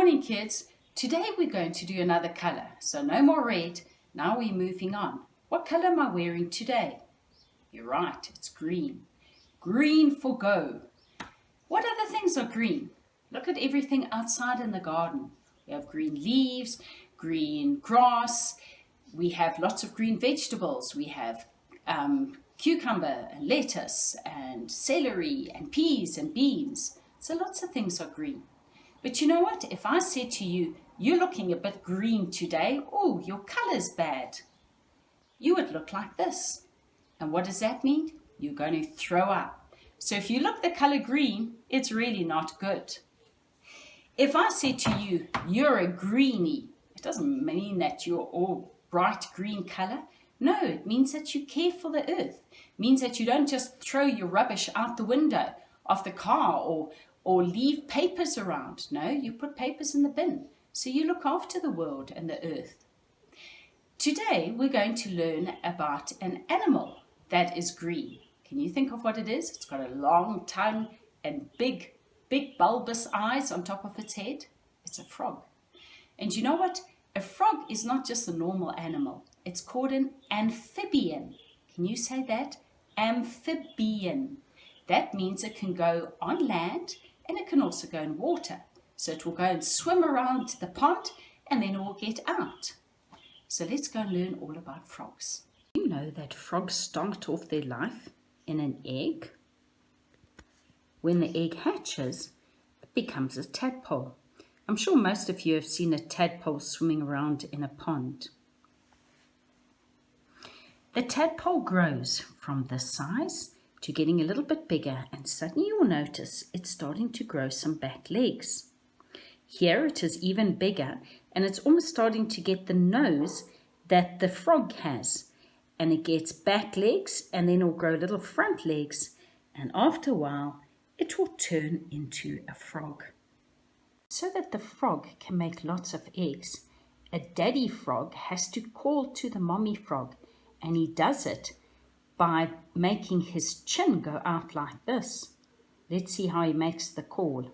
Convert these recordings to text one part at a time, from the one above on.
morning, kids. Today we're going to do another color. So no more red. Now we're moving on. What color am I wearing today? You're right, it's green. Green for go. What other things are green? Look at everything outside in the garden. We have green leaves, green grass. We have lots of green vegetables. We have cucumber and lettuce and celery and peas and beans. So lots of things are green. But you know what? If I said to you, you're looking a bit green today, oh, your color's bad, you would look like this. And what does that mean? You're going to throw up. So if you look the color green, it's really not good. If I said to you, you're a greenie, it doesn't mean that you're all bright green color. No, it means that you care for the earth. It means that you don't just throw your rubbish out the window of the car or leave papers around. No, you put papers in the bin. So you look after the world and the earth. Today, we're going to learn about an animal that is green. Can you think of what it is? It's got a long tongue and big bulbous eyes on top of its head. It's a frog. And you know what? A frog is not just a normal animal. It's called an amphibian. Can you say that? Amphibian. That means it can go on land and it can also go in water. So it will go and swim around the pond and then it will get out. So let's go and learn all about frogs. You know that frogs start off their life in an egg. When the egg hatches, it becomes a tadpole. I'm sure most of you have seen a tadpole swimming around in a pond. The tadpole grows from this size to getting a little bit bigger, and suddenly you'll notice it's starting to grow some back legs. Here it is even bigger, and it's almost starting to get the nose that the frog has. And it gets back legs, and then it'll grow little front legs, and after a while it will turn into a frog. So that the frog can make lots of eggs, a daddy frog has to call to the mommy frog, and he does it by making his chin go out like this. Let's see how he makes the call.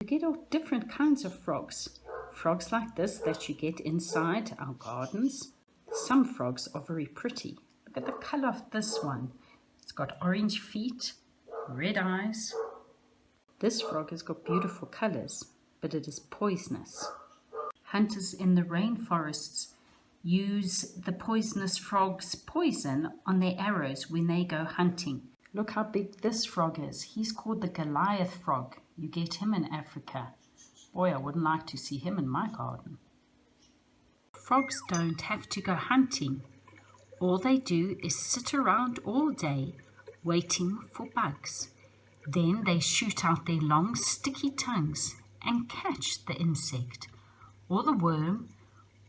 You get all different kinds of frogs. Frogs like this that you get inside our gardens. Some frogs are very pretty. Look at the color of this one. It's got orange feet, red eyes. This frog has got beautiful colors, but it is poisonous. Hunters in the rainforests use the poisonous frog's poison on their arrows when they go hunting. Look how big this frog is. He's called the Goliath frog. You get him in Africa. Boy, I wouldn't like to see him in my garden. Frogs don't have to go hunting. All they do is sit around all day waiting for bugs. Then they shoot out their long sticky tongues and catch the insect, or the worm,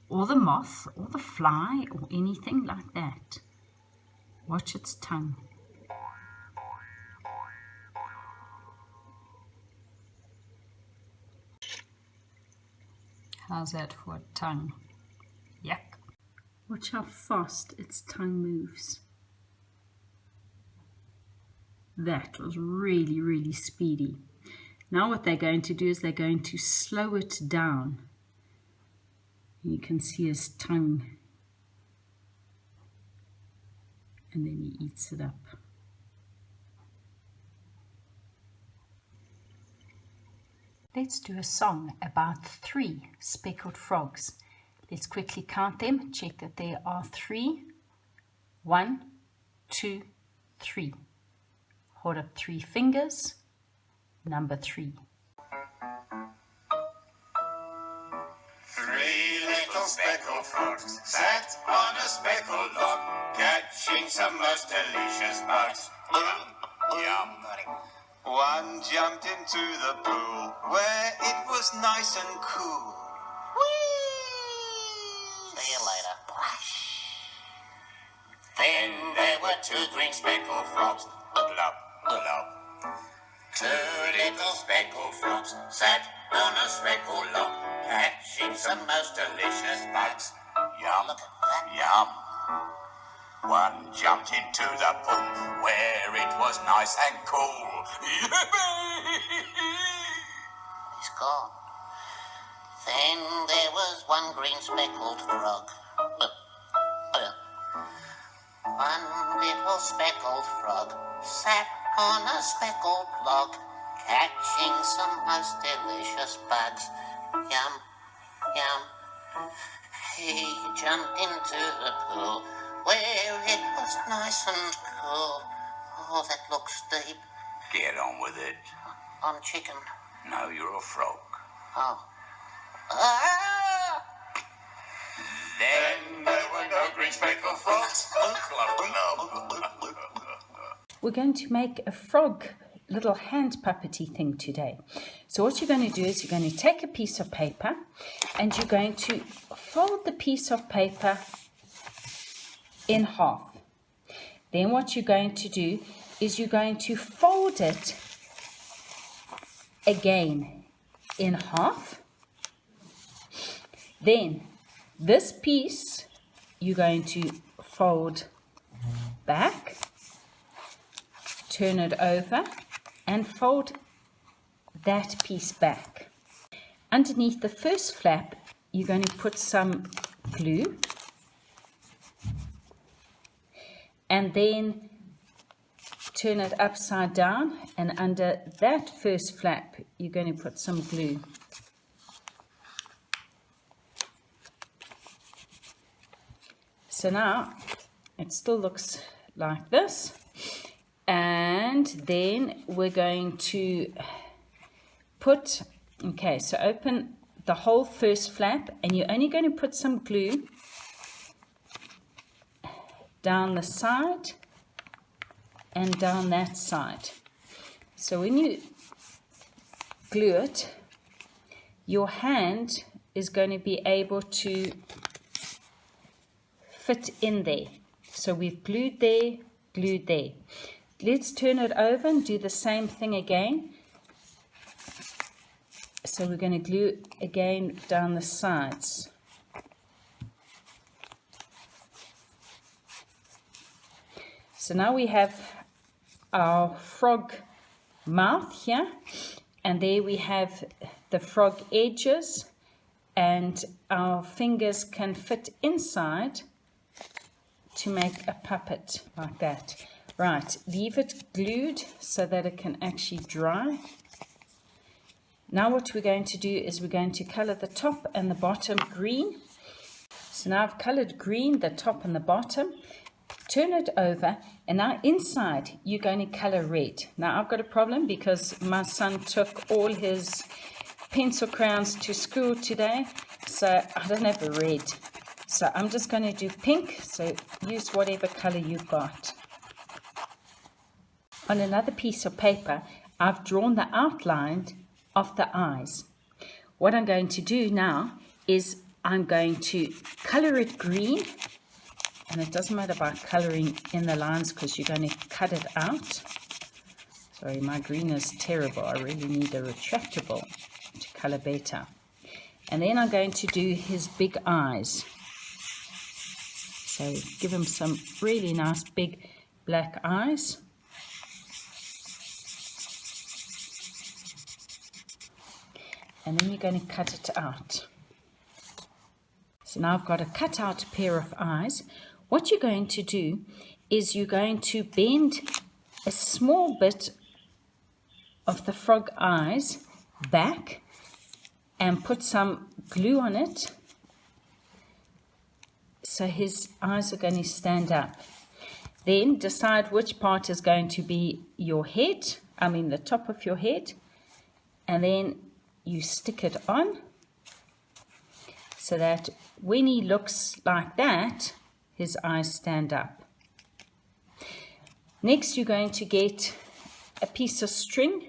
or the moth, or the fly, or anything like that. Watch its tongue. How's that for a tongue? Yuck. Watch how fast its tongue moves. That was really, really speedy. Now what they're going to do is they're going to slow it down. You can see his tongue, and then he eats it up. Let's do a song about 3 speckled frogs. Let's quickly count them, check that there are 3. 1, 2, 3. Hold up 3 fingers. Number 3. 3 little speckled frogs sat on a speckled log, catching some most delicious bugs. Yum. One jumped into the pool where it was nice and cool. Whee! See you later. Then there were 2 green speckled frogs. Glub, glub. 2 little speckled frogs sat on a speckled log, catching some most delicious bugs. Yum, yum. One jumped into the pool where it was nice and cool. He's gone. Then there was one green speckled frog. One little speckled frog sat on a speckled log, catching some most delicious bugs. Yum, yum. He jumped into the pool where it was nice and cool. Oh, that looks deep. Get on with it. I'm chicken. No, you're a frog. Oh. Ah! Then there were no green speckled frogs. We're going to make a frog little hand puppety thing today. So what you're going to do is you're going to take a piece of paper and you're going to fold the piece of paper in half. Then what you're going to do is you're going to fold it again in half. Then this piece you're going to fold back, turn it over and fold that piece back. Underneath the first flap you're going to put some glue, and then turn it upside down, and under that first flap you're going to put some glue. So now it still looks like this, and then we're going to put, okay, so open the whole first flap and you're only going to put some glue down the side and down that side. So when you glue it, your hand is going to be able to fit in there. So we've glued there, glued there. Let's turn it over and do the same thing again. So we're going to glue again down the sides. So now we have our frog mouth here, and there we have the frog edges, and our fingers can fit inside to make a puppet like that. Right, leave it glued so that it can actually dry. Now what we're going to do is we're going to color the top and the bottom green. So now I've colored green the top and the bottom. Turn it over, and now inside you're going to color red. Now I've got a problem because my son took all his pencil crayons to school today, so I don't have a red. So I'm just going to do pink, so use whatever color you've got. On another piece of paper, I've drawn the outline of the eyes. What I'm going to do now is I'm going to color it green, and it doesn't matter about coloring in the lines because you're going to cut it out. Sorry, my green is terrible. I really need a retractable to color better. And then I'm going to do his big eyes. So give him some really nice big black eyes. And then you're going to cut it out. So now I've got a cut out pair of eyes. What you're going to do is you're going to bend a small bit of the frog eyes back and put some glue on it, so his eyes are going to stand up. Then decide which part is going to be your head, the top of your head, and then you stick it on so that when he looks like that, his eyes stand up. Next, you're going to get a piece of string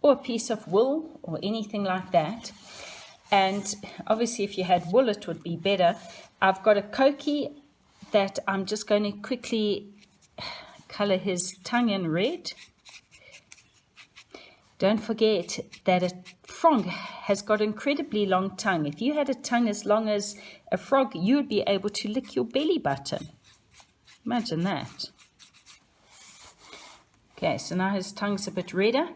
or a piece of wool or anything like that. And obviously, if you had wool, it would be better. I've got a koki that I'm just going to quickly color his tongue in red. Don't forget that a frog has got an incredibly long tongue. If you had a tongue as long as a frog, you would be able to lick your belly button. Imagine that. Okay, so now his tongue's a bit redder.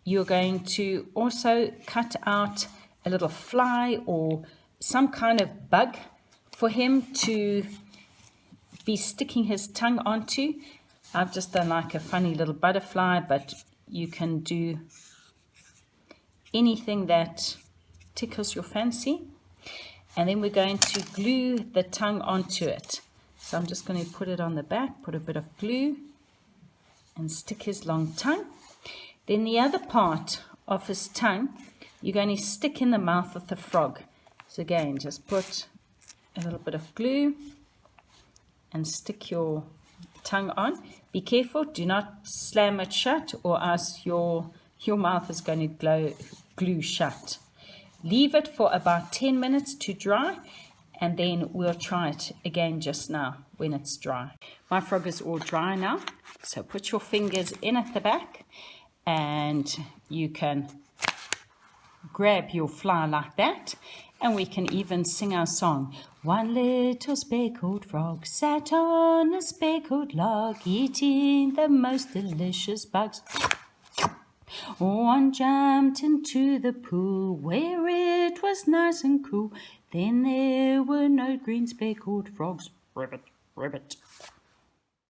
You're going to also cut out a little fly or some kind of bug for him to be sticking his tongue onto. I've just done like a funny little butterfly, but you can do anything that tickles your fancy. And then we're going to glue the tongue onto it. So I'm just going to put it on the back, put a bit of glue, and stick his long tongue. Then the other part of his tongue, you're going to stick in the mouth of the frog. So again, just put a little bit of glue and stick your tongue on. Be careful, do not slam it shut, or else your mouth is going to glue shut. Leave it for about 10 minutes to dry, and then we'll try it again just now when it's dry. My frog is all dry now, so put your fingers in at the back, and you can grab your fly like that, and we can even sing our song. One little speckled frog sat on a speckled log, eating the most delicious bugs. One jumped into the pool where it was nice and cool. Then there were no green speckled frogs. Ribbit, ribbit.